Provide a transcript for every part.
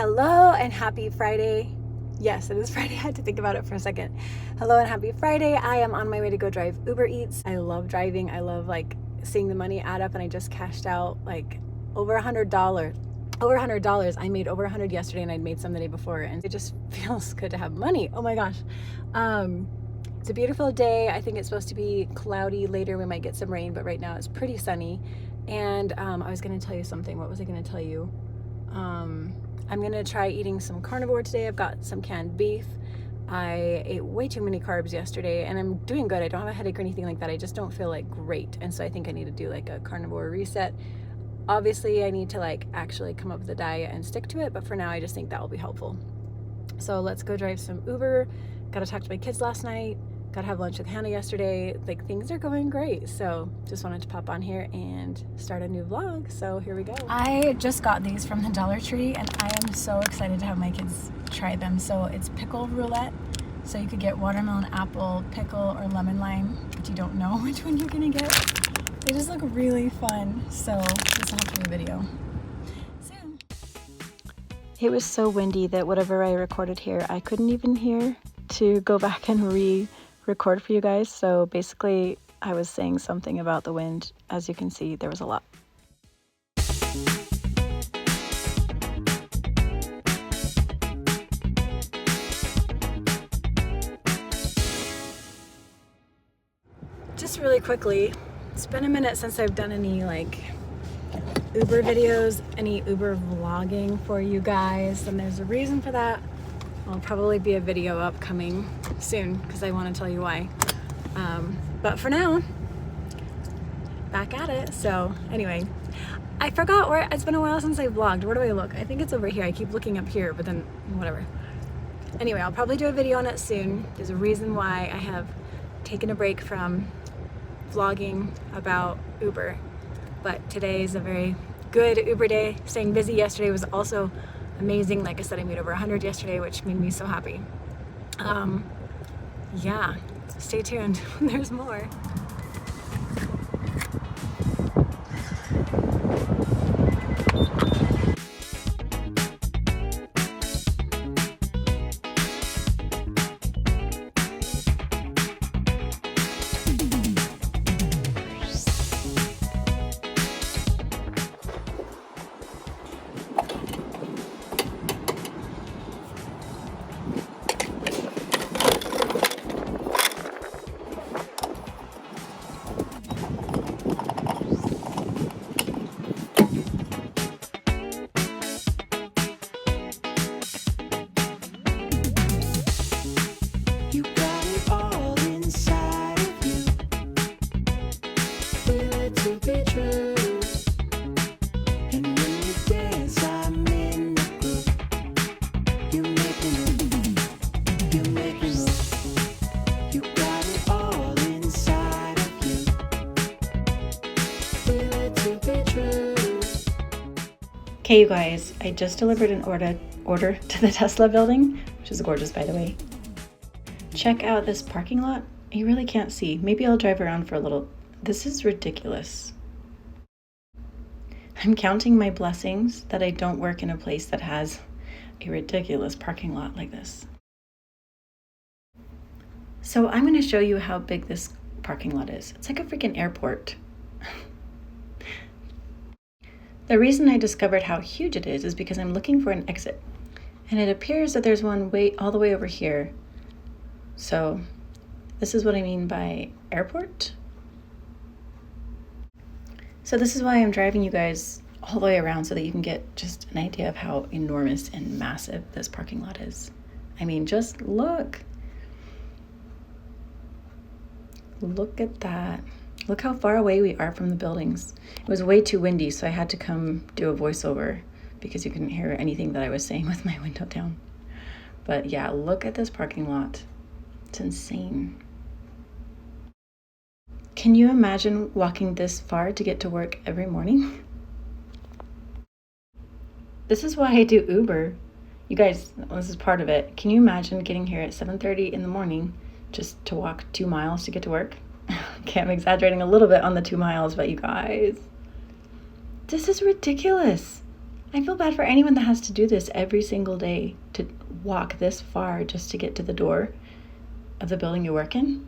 Hello and happy Friday. Yes, it is Friday. I had to think about it for a second. Hello and happy Friday. I am on my way to go drive UberEats. I love driving. I love seeing the money add up, and I just cashed out over $100. Over $100. I made over 100 yesterday, and I'd made some the day before, and it just feels good to have money. Oh my gosh. It's a beautiful day. I think it's supposed to be cloudy later. We might get some rain, but right now it's pretty sunny. And I was going to tell you something. What was I going to tell you? I'm going to try eating some carnivore today. I've got some canned beef. I ate way too many carbs yesterday, and I'm doing good. I don't have a headache or anything like that. I just don't feel great. And so I think I need to do a carnivore reset. Obviously, I need to actually come up with a diet and stick to it. But for now, I just think that will be helpful. So let's go drive some Uber. Got to talk to my kids last night. Got to have lunch with Hannah yesterday. Things are going great. So just wanted to pop on here and start a new vlog. So here we go. I just got these from the Dollar Tree, and I am so excited to have my kids try them. So it's pickle roulette. So you could get watermelon, apple, pickle, or lemon lime, but you don't know which one you're gonna get. They just look really fun. So this will have to be a video soon. It was so windy that whatever I recorded here, I couldn't even hear to go back and record for you guys. So basically I was saying something about the wind. As you can see, there was a lot. Just really quickly, it's been a minute since I've done any Uber videos, any Uber vlogging for you guys, and there's a reason for that. I'll probably be a video upcoming soon because I want to tell you why. But for now, back at it. So anyway, I forgot where, it's been a while since I vlogged. Where do I look? I think it's over here. I keep looking up here, but then whatever. Anyway, I'll probably do a video on it soon. There's a reason why I have taken a break from vlogging about Uber. But today is a very good Uber day. Staying busy yesterday was also amazing. Like I said, I made over 100 yesterday, which made me so happy. Yeah, stay tuned. There's more. Hey you guys, I just delivered an order to the Tesla building, which is gorgeous by the way. Check out this parking lot. You really can't see. Maybe I'll drive around for a little. This is ridiculous. I'm counting my blessings that I don't work in a place that has a ridiculous parking lot like this. So I'm going to show you how big this parking lot is. It's like a freaking airport. The reason I discovered how huge it is because I'm looking for an exit, and it appears that there's one all the way over here. So this is what I mean by airport. So this is why I'm driving you guys all the way around so that you can get just an idea of how enormous and massive this parking lot is. I mean, just look. Look at that. Look how far away we are from the buildings. It was way too windy, so I had to come do a voiceover because you couldn't hear anything that I was saying with my window down. But yeah, look at this parking lot. It's insane. Can you imagine walking this far to get to work every morning? This is why I do Uber. You guys, this is part of it. Can you imagine getting here at 7:30 in the morning just to walk 2 miles to get to work? Okay, I'm exaggerating a little bit on the 2 miles, but you guys, this is ridiculous. I feel bad for anyone that has to do this every single day, to walk this far just to get to the door of the building you work in.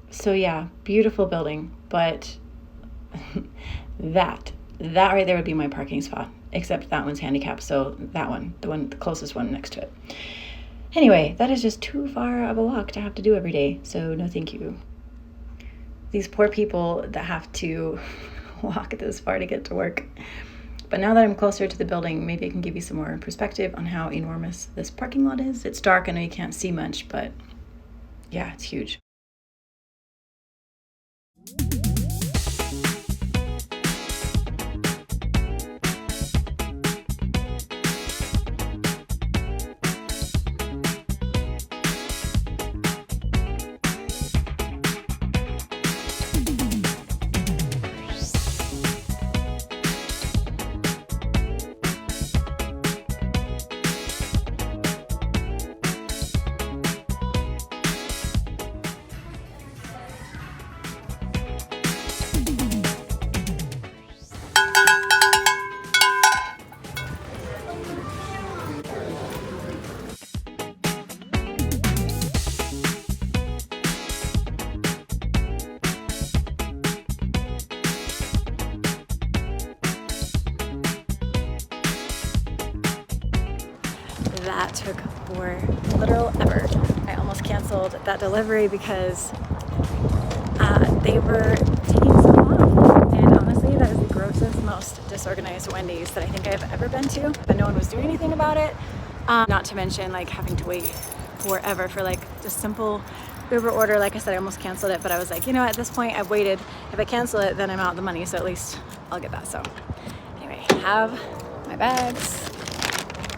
So yeah, beautiful building, but that right there would be my parking spot, except that one's handicapped, so that one, the closest one next to it. Anyway, that is just too far of a walk to have to do every day, so no thank you. These poor people that have to walk this far to get to work. But now that I'm closer to the building, maybe I can give you some more perspective on how enormous this parking lot is. It's dark, I know you can't see much, but yeah, it's huge. That took for literal ever. I almost canceled that delivery because they were taking so long. And honestly, that is the grossest, most disorganized Wendy's that I think I've ever been to. But no one was doing anything about it. Not to mention like having to wait forever for like just simple Uber order. Like I said, I almost canceled it, but I was like, you know, at this point I've waited. If I cancel it, then I'm out the money. So at least I'll get that. So anyway, have my bags.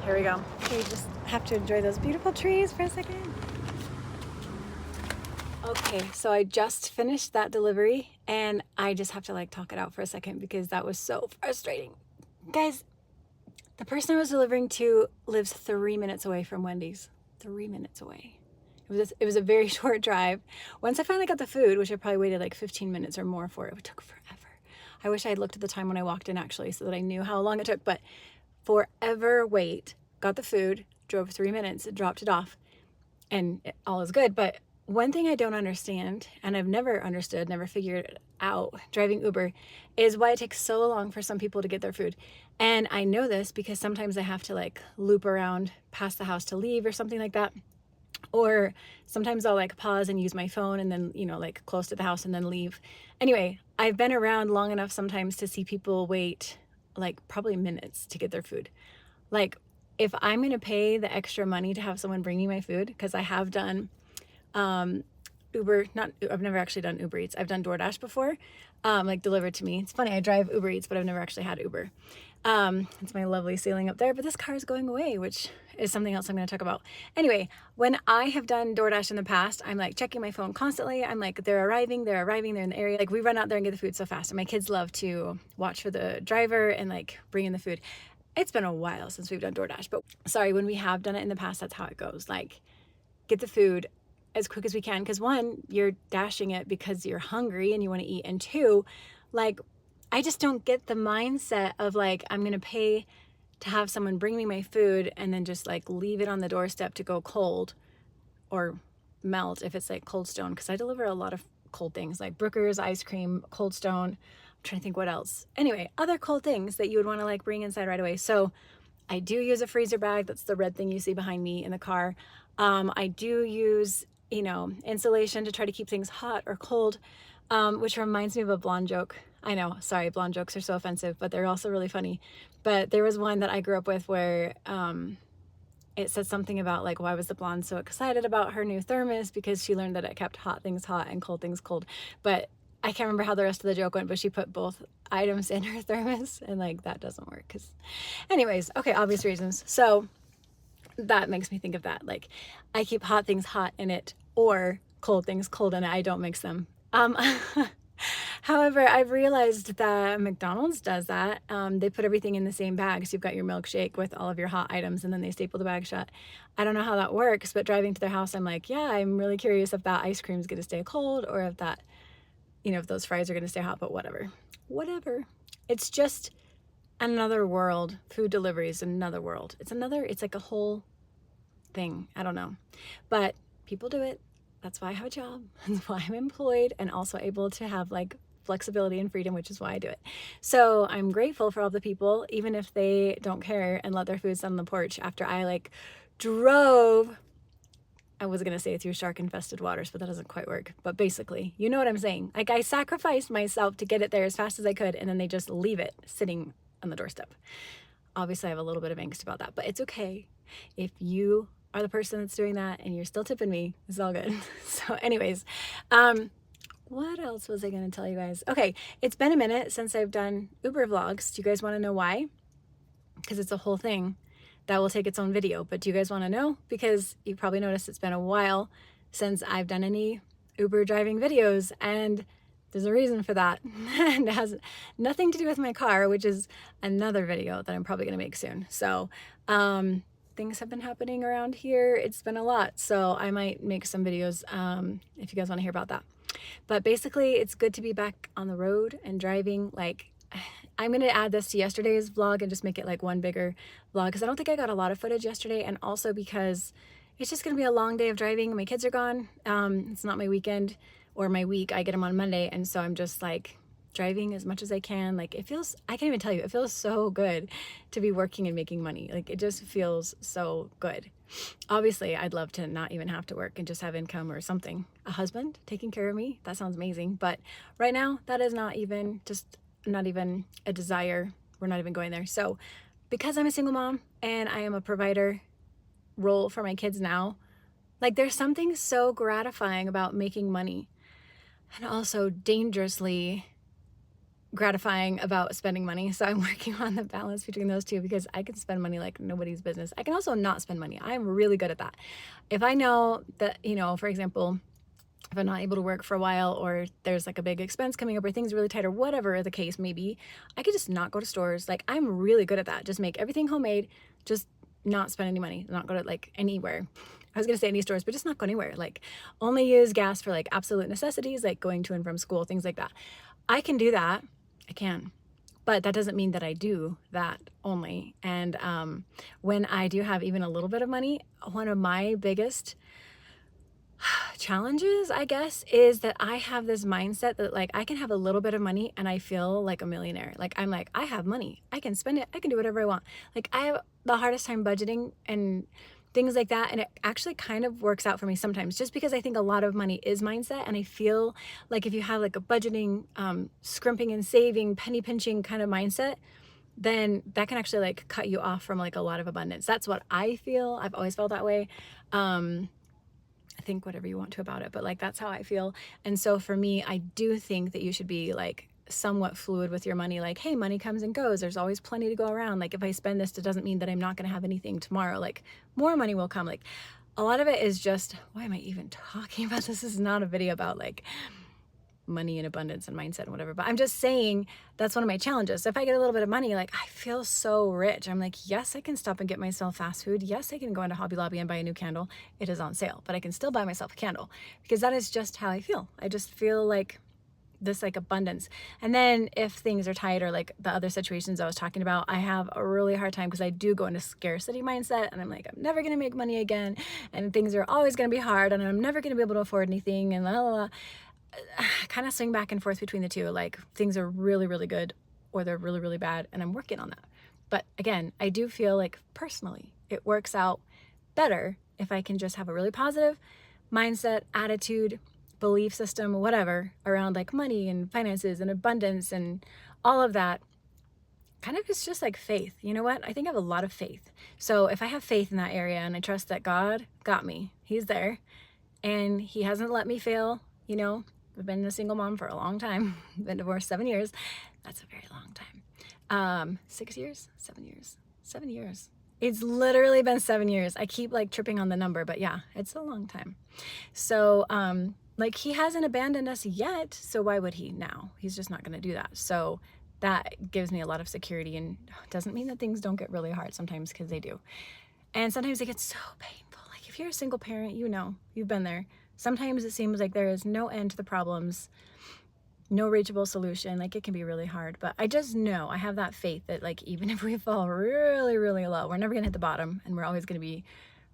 Here we go. Okay, just have to enjoy those beautiful trees for a second. Okay, so I just finished that delivery and I just have to like talk it out for a second because that was so frustrating. Guys, the person I was delivering to lives 3 minutes away from Wendy's. 3 minutes away. It was a very short drive. Once I finally got the food, which I probably waited like 15 minutes or more for, it took forever. I wish I had looked at the time when I walked in actually so that I knew how long it took, but forever wait. Got the food, drove 3 minutes, dropped it off, and all is good. But one thing I don't understand, and I've never understood, never figured out driving Uber, is why it takes so long for some people to get their food. And I know this because sometimes I have to like loop around past the house to leave or something like that. Or sometimes I'll like pause and use my phone and then, you know, like close to the house and then leave. Anyway, I've been around long enough sometimes to see people wait like probably minutes to get their food. Like, if I'm going to pay the extra money to have someone bring me my food, because I have done I've never actually done Uber Eats. I've done DoorDash before, like delivered to me. It's funny, I drive Uber Eats, but I've never actually had Uber. It's my lovely ceiling up there, but this car is going away, which is something else I'm going to talk about. Anyway, when I have done DoorDash in the past, I'm like checking my phone constantly. I'm like, they're arriving, they're in the area. Like we run out there and get the food so fast. And my kids love to watch for the driver and like bring in the food. It's been a while since we've done DoorDash, but sorry, when we have done it in the past, that's how it goes. Like, get the food as quick as we can. Because one, you're dashing it because you're hungry and you want to eat. And two, like, I just don't get the mindset of like, I'm going to pay to have someone bring me my food and then just like leave it on the doorstep to go cold or melt if it's like Cold Stone. Because I deliver a lot of cold things like Brooker's, ice cream, Cold Stone. Trying to think what else. Anyway, other cold things that you would want to like bring inside right away. So I do use a freezer bag. That's the red thing you see behind me in the car. I do use, you know, insulation to try to keep things hot or cold, which reminds me of a blonde joke. I know, sorry, blonde jokes are so offensive, but they're also really funny. But there was one that I grew up with where it said something about like, why was the blonde so excited about her new thermos? Because she learned that it kept hot things hot and cold things cold. But I can't remember how the rest of the joke went, but she put both items in her thermos and like that doesn't work. Because anyways, okay, obvious reasons. So that makes me think of that. Like I keep hot things hot in it or cold things cold in it. I don't mix them. However, I've realized that McDonald's does that. They put everything in the same bag. So you've got your milkshake with all of your hot items and then they staple the bag shut. I don't know how that works, but driving to their house, I'm like, yeah, I'm really curious if that ice cream is going to stay cold or if that, you know, if those fries are going to stay hot, but whatever. It's just another world. Food delivery is another world. It's like a whole thing. I don't know. But people do it. That's why I have a job. That's why I'm employed and also able to have like flexibility and freedom, which is why I do it. So I'm grateful for all the people, even if they don't care and let their food sit on the porch after I like drove. I was going to say through shark infested waters, but that doesn't quite work. But basically, you know what I'm saying? Like I sacrificed myself to get it there as fast as I could, and then they just leave it sitting on the doorstep. Obviously, I have a little bit of angst about that, but it's okay. If you are the person that's doing that and you're still tipping me, it's all good. So anyways, what else was I going to tell you guys? Okay, it's been a minute since I've done Uber vlogs. Do you guys want to know why? Because it's a whole thing that will take its own video. But do you guys want to know? Because you probably noticed it's been a while since I've done any Uber driving videos, and there's a reason for that. And it has nothing to do with my car, which is another video that I'm probably going to make soon. So things have been happening around here. It's been a lot. So I might make some videos if you guys want to hear about that. But basically, it's good to be back on the road and driving. Like, I'm going to add this to yesterday's vlog and just make it like one bigger vlog, because I don't think I got a lot of footage yesterday, and also because it's just going to be a long day of driving. My kids are gone. It's not my weekend or my week. I get them on Monday, and so I'm just like driving as much as I can. Like it feels, I can't even tell you, it feels so good to be working and making money. Like it just feels so good. Obviously, I'd love to not even have to work and just have income or something. A husband taking care of me, that sounds amazing. But right now, that is not even a desire. We're not even going there. So because I'm a single mom and I am a provider role for my kids now, like there's something so gratifying about making money, and also dangerously gratifying about spending money. So I'm working on the balance between those two, because I can spend money like nobody's business. I can also not spend money. I'm really good at that. If I know that, for example, if I'm not able to work for a while, or there's like a big expense coming up, or things really tight, or whatever the case may be, I could just not go to stores. Like I'm really good at that. Just make everything homemade, just not spend any money, not go to like anywhere. I was gonna say any stores, but just not go anywhere. Like only use gas for like absolute necessities, like going to and from school, things like that. I can do that. I can. But that doesn't mean that I do that only. And when I do have even a little bit of money, one of my biggest challenges, I guess, is that I have this mindset that like I can have a little bit of money and I feel like a millionaire. Like I'm like, I have money, I can spend it, I can do whatever I want. Like I have the hardest time budgeting and things like that, and it actually kind of works out for me sometimes, just because I think a lot of money is mindset. And I feel like if you have like a budgeting, scrimping and saving, penny pinching kind of mindset, then that can actually like cut you off from like a lot of abundance. That's what I feel. I've always felt that way. I think whatever you want to about it, but like that's how I feel. And so for me, I do think that you should be like somewhat fluid with your money. Like, hey, money comes and goes. There's always plenty to go around. Like if I spend this, it doesn't mean that I'm not going to have anything tomorrow. Like more money will come. Like a lot of it is just, why am I even talking about this? This is not a video about like money and abundance and mindset and whatever, but I'm just saying that's one of my challenges. So if I get a little bit of money, like I feel so rich. I'm like, yes, I can stop and get myself fast food. Yes, I can go into Hobby Lobby and buy a new candle. It is on sale, but I can still buy myself a candle, because that is just how I feel. I just feel like this like abundance. And then if things are tight, or like the other situations I was talking about, I have a really hard time, because I do go into scarcity mindset, and I'm like, I'm never going to make money again, and things are always going to be hard, and I'm never going to be able to afford anything, and la la la. Kind of swing back and forth between the two. Like things are really, really good, or they're really, really bad, and I'm working on that. But again, I do feel like personally it works out better if I can just have a really positive mindset, attitude, belief system, whatever, around like money and finances and abundance and all of that. Kind of, it's just like faith. You know what? I think I have a lot of faith. So if I have faith in that area, and I trust that God got me, He's there, and He hasn't let me fail. I've been a single mom for a long time. Been divorced 7 years. That's a very long time. 6 years, 7 years, 7 years. It's literally been 7 years. I keep like tripping on the number, but yeah, it's a long time. So like He hasn't abandoned us yet. So why would He now? He's just not going to do that. So that gives me a lot of security, and doesn't mean that things don't get really hard sometimes, because they do. And sometimes it gets so painful. Like if you're a single parent, you've been there. Sometimes it seems like there is no end to the problems, no reachable solution. Like, it can be really hard, but I just know, I have that faith that like, even if we fall really, really low, we're never gonna hit the bottom, and we're always gonna be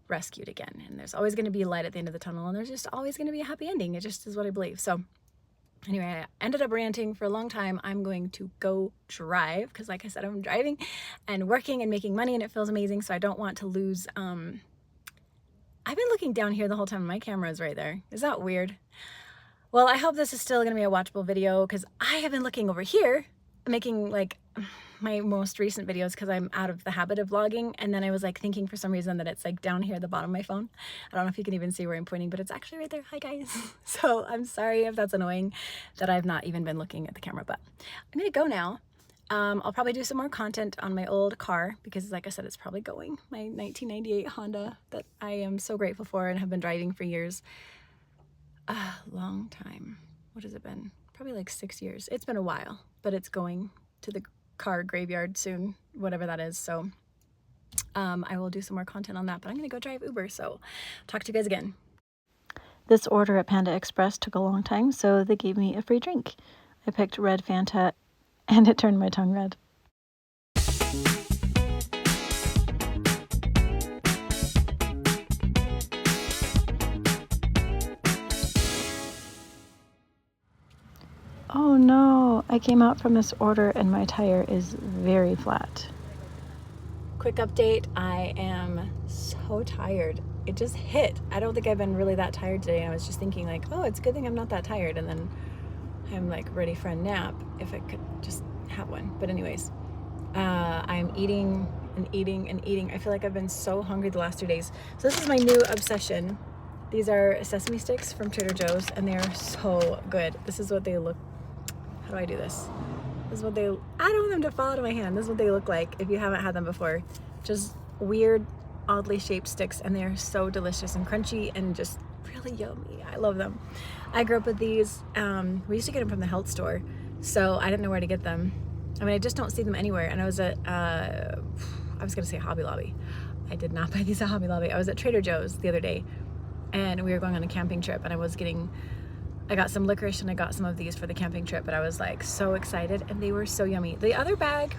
rescued again. And there's always gonna be light at the end of the tunnel, and there's just always gonna be a happy ending. It just is what I believe. So anyway, I ended up ranting for a long time. I'm going to go drive, because like I said, I'm driving and working and making money, and it feels amazing. So I don't want to lose, I've been looking down here the whole time. My camera is right there. Is that weird? Well, I hope this is still gonna be a watchable video, because I have been looking over here, making like my most recent videos, because I'm out of the habit of vlogging. And then I was like thinking for some reason that it's like down here at the bottom of my phone. I don't know if you can even see where I'm pointing, but it's actually right there. Hi guys. So I'm sorry if that's annoying that I've not even been looking at the camera, but I'm gonna go now. I'll probably do some more content on my old car, because like I said, it's probably going, my 1998 Honda that I am so grateful for and have been driving for years. A long time. What has it been? Probably like 6 years. It's been a while, but it's going to the car graveyard soon, whatever that is. So I will do some more content on that, but I'm gonna go drive Uber, so talk to you guys again. This order at Panda Express took a long time, so they gave me a free drink. I picked red Fanta, and it turned my tongue red. Oh no, I came out from this order and my tire is very flat. Quick update, I am so tired. It just hit. I don't think I've been really that tired today. I was just thinking like, oh, it's a good thing I'm not that tired. And then I'm like ready for a nap if I could just have one. But anyways, I'm eating and eating and eating. I feel like I've been so hungry the last 2 days. So this is my new obsession. These are sesame sticks from Trader Joe's, and they are so good. This is what they look. How do I do this? This is what they, I don't want them to fall out of my hand. This is what they look like if you haven't had them before. Just weird, oddly shaped sticks, and they're so delicious and crunchy and just really yummy. I love them. I grew up with these. We used to get them from the health store, so I didn't know where to get them. I mean, I just don't see them anywhere. And I was at, I was gonna say Hobby Lobby. I did not buy these at Hobby Lobby. I was at Trader Joe's the other day, and we were going on a camping trip, and I got some licorice and I got some of these for the camping trip, but I was like so excited, and they were so yummy. The other bag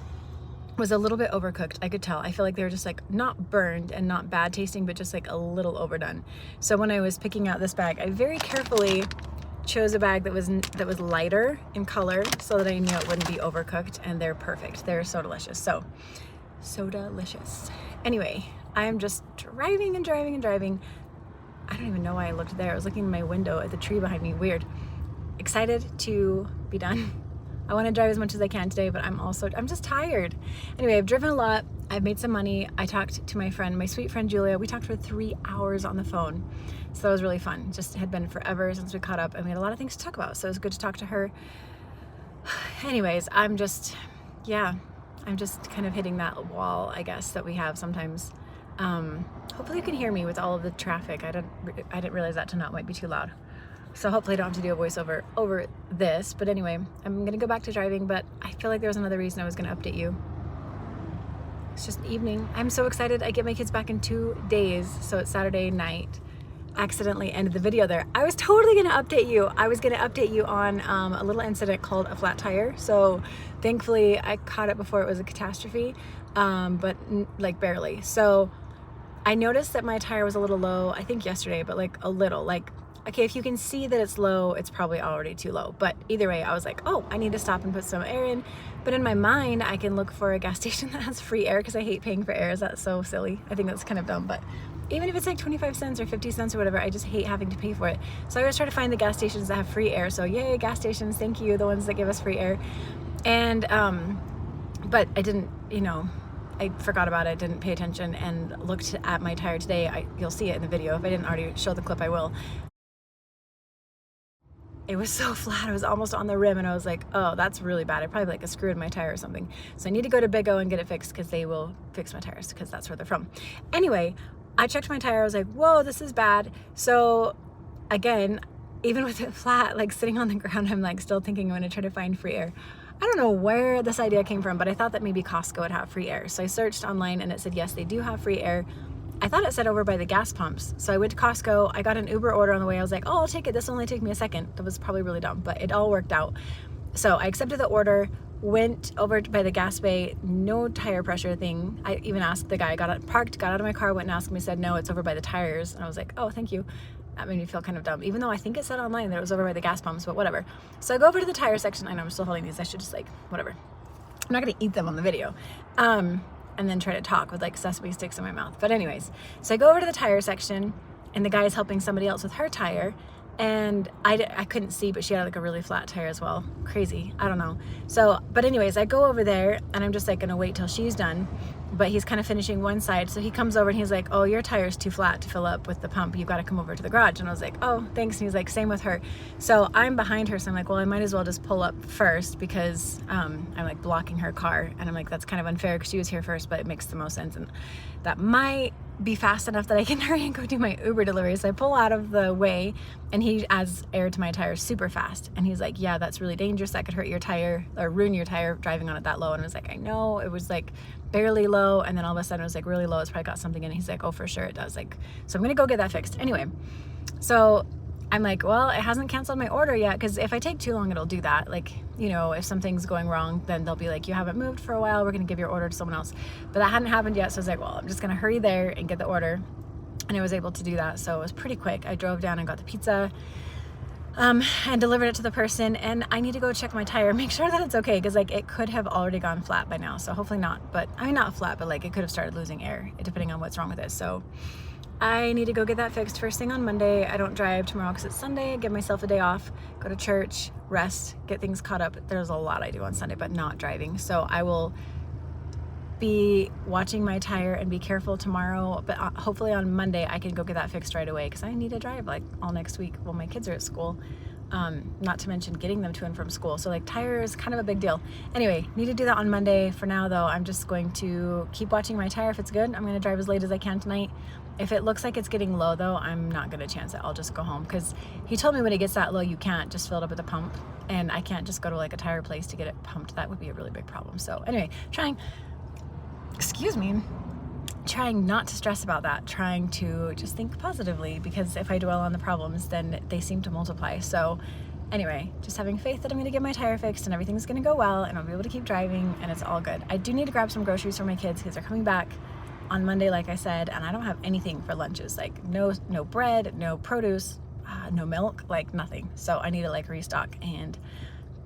was a little bit overcooked. I could tell. I feel like they were just like not burned and not bad tasting, but just like a little overdone. So when I was picking out this bag, I very carefully chose a bag that was lighter in color so that I knew it wouldn't be overcooked, and they're perfect. They're so delicious. So delicious. Anyway, I am just driving and driving and driving. I don't even know why I looked there. I was looking in my window at the tree behind me. Weird. Excited to be done. I want to drive as much as I can today, but I'm just tired. Anyway, I've driven a lot. I've made some money. I talked to my friend, my sweet friend Julia. We talked for 3 hours on the phone. So that was really fun. Just had been forever since we caught up, and we had a lot of things to talk about. So it was good to talk to her. Anyways, I'm just kind of hitting that wall, I guess, that we have sometimes. Hopefully you can hear me with all of the traffic. I didn't realize that tonight might be too loud. So hopefully I don't have to do a voiceover over this. But anyway, I'm gonna go back to driving, but I feel like there was another reason I was gonna update you. It's just evening. I'm so excited. I get my kids back in 2 days. So it's Saturday night. Accidentally ended the video there. I was totally gonna update you. I was gonna update you on a little incident called a flat tire. So thankfully I caught it before it was a catastrophe, but like barely. So I noticed that my tire was a little low, I think yesterday, but like a little, like, okay, if you can see that it's low, it's probably already too low. But either way, I was like, oh, I need to stop and put some air in. But in my mind, I can look for a gas station that has free air, because I hate paying for air. Is that so silly? I think that's kind of dumb, but even if it's like 25 cents or 50 cents or whatever, I just hate having to pay for it. So I always try to find the gas stations that have free air. So yay, gas stations, thank you, the ones that give us free air. And, but I didn't, I forgot about it, didn't pay attention, and looked at my tire today. You'll see it in the video. If I didn't already show the clip, I will. It was so flat, I was almost on the rim, and I was like, oh, that's really bad. I probably like a screw in my tire or something. So I need to go to Big O and get it fixed, because they will fix my tires, because that's where they're from. Anyway, I checked my tire. I was like, whoa, this is bad. So again, even with it flat, like sitting on the ground, I'm like still thinking I'm gonna try to find free air. I don't know where this idea came from, but I thought that maybe Costco would have free air. So I searched online, and it said, yes, they do have free air I thought it said over by the gas pumps. So I went to Costco, I got an Uber order on the way. I was like, oh, I'll take it. This will only take me a second. That was probably really dumb, but it all worked out. So I accepted the order, went over by the gas bay, no tire pressure thing. I even asked the guy, got out of my car, went and asked him, he said, no, it's over by the tires. And I was like, oh, thank you. That made me feel kind of dumb, even though I think it said online that it was over by the gas pumps, but whatever. So I go over to the tire section. I know I'm still holding these. I should just like, whatever. I'm not gonna eat them on the video. And then try to talk with like sesame sticks in my mouth. But anyways, so I go over to the tire section and the guy is helping somebody else with her tire. And I couldn't see, but she had like a really flat tire as well. Crazy, I don't know. So, but anyways, I go over there and I'm just like gonna wait till she's done, but he's kind of finishing one side. So he comes over and he's like, oh, your tire's too flat to fill up with the pump. You've got to come over to the garage. And I was like, oh, thanks. And he's like, same with her. So I'm behind her. So I'm like, well, I might as well just pull up first because I'm like blocking her car. And I'm like, that's kind of unfair because she was here first, but it makes the most sense. And that might be fast enough that I can hurry and go do my Uber delivery. So I pull out of the way and he adds air to my tire super fast. And he's like, yeah, that's really dangerous. That could hurt your tire or ruin your tire driving on it that low. And I was like, I know. It was like barely low. And then all of a sudden it was like really low. It's probably got something in it. He's like, oh, for sure it does. Like, so I'm going to go get that fixed. Anyway, so I'm like, well, it hasn't canceled my order yet. Cause if I take too long, it'll do that. Like, you know, if something's going wrong, then they'll be like, you haven't moved for a while. We're going to give your order to someone else. But that hadn't happened yet. So I was like, well, I'm just going to hurry there and get the order. And I was able to do that. So it was pretty quick. I drove down and got the pizza and delivered it to the person. And I need to go check my tire, make sure that it's okay. Cause like it could have already gone flat by now. So hopefully not, but I mean, not flat, but like it could have started losing air depending on what's wrong with it. So I need to go get that fixed first thing on Monday. I don't drive tomorrow because it's Sunday. Give myself a day off, go to church, rest, get things caught up. There's a lot I do on Sunday, but not driving. So I will be watching my tire and be careful tomorrow. But hopefully on Monday I can go get that fixed right away because I need to drive like all next week while my kids are at school. Not to mention getting them to and from school. So like tire is kind of a big deal. Anyway, need to do that on Monday. For now though, I'm just going to keep watching my tire. If it's good, I'm going to drive as late as I can tonight. If it looks like it's getting low though, I'm not going to chance it. I'll just go home because he told me when it gets that low, you can't just fill it up with a pump and I can't just go to like a tire place to get it pumped. That would be a really big problem. So anyway, trying not to stress about that, trying to just think positively because if I dwell on the problems, then they seem to multiply. So anyway, just having faith that I'm going to get my tire fixed and everything's going to go well and I'll be able to keep driving and it's all good. I do need to grab some groceries for my kids because they're coming back on Monday, like I said, and I don't have anything for lunches, like no bread, no produce, no milk, like nothing. So I need to like restock and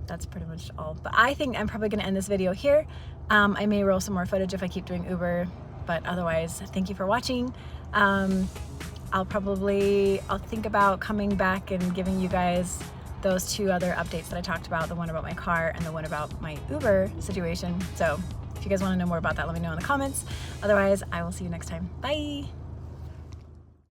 that's pretty much all. But I think I'm probably going to end this video here. I may roll some more footage if I keep doing Uber, but otherwise, thank you for watching. I'll think about coming back and giving you guys those two other updates that I talked about, the one about my car and the one about my Uber situation. So if you guys want to know more about that, let me know in the comments. Otherwise, I will see you next time. Bye.